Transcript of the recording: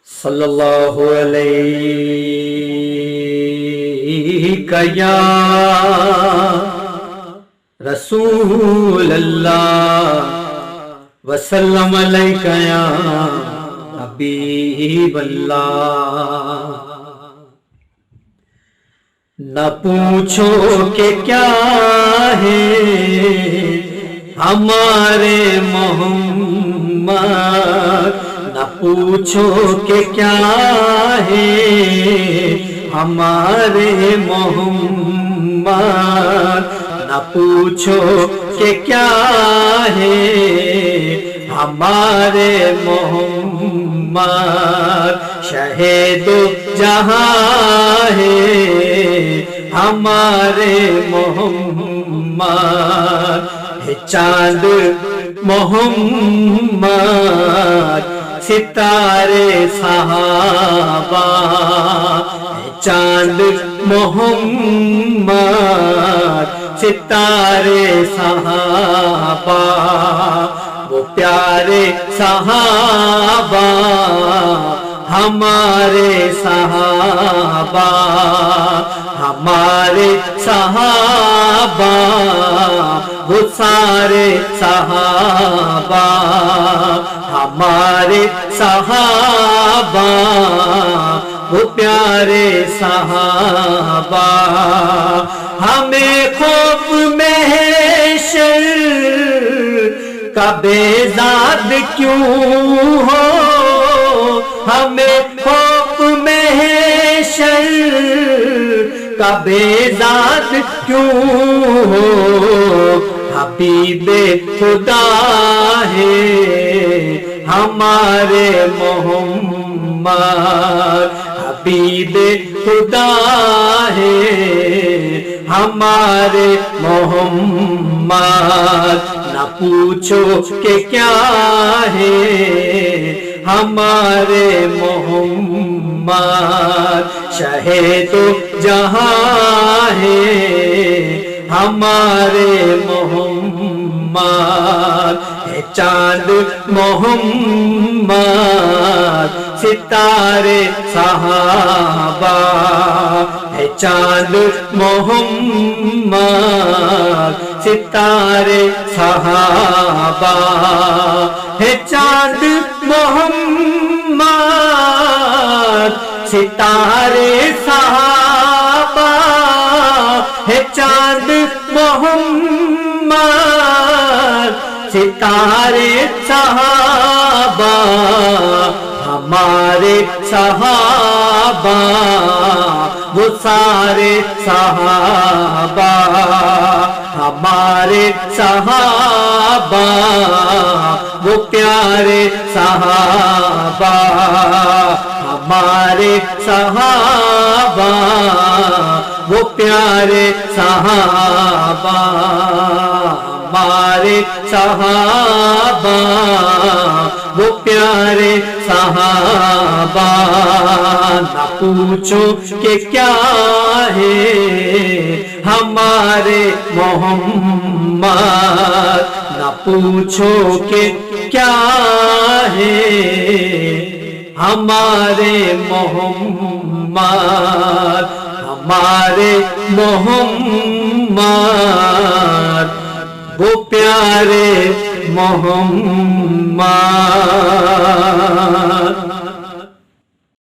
صلی اللہ علیہ یا رسول اللہ وسلم علیک یا حبیب اللہ۔ نہ پوچھو کہ کیا ہے ہمارے محمد، نہ پوچھو کہ کیا ہے ہمارے محمد، نہ پوچھو کہ کیا ہے ہمارے محمد، شہید جہاں ہے ہمارے محمد، ہے چاند محمد ستارے صحابہ، ہے چاند محمد ستارے صحابہ، وہ پیارے صحابہ ہمارے صحابہ، ہمارے صحابہ وہ سارے صحابہ، ہمارے صحابہ وہ پیارے صحابہ، ہمیں خوف محشر کا بیزاد کیوں ہو، ہمیں خوف محشر کا بیزاد کیوں ہو، حبیب خدا ہے ہمارے محمد، حبیب خدا ہے ہمارے محمد، نہ پوچھو کہ کیا ہے ہمارے محمد، شہید جہاں ہے ہمارے محمد، ہے چاند محمد ستارے صحابہ، ہے چاند محمد ستارے صحابہ، ہے چاند محمد ستارے صحابہ، ہے چاند محمد ستارے صحابہ، ہمارے صحابہ وہ سارے صحابہ، ہمارے صحابہ وہ پیارے صحابہ، ہمارے صحابہ وہ پیارے صحابہ، ہمارے صحابہ وہ پیارے صحابہ، نہ پوچھو کہ کیا ہے ہمارے محمد، نہ پوچھو کہ کیا ہے ہمارے محمد، ہمارے محمد وہ پیارے محمد۔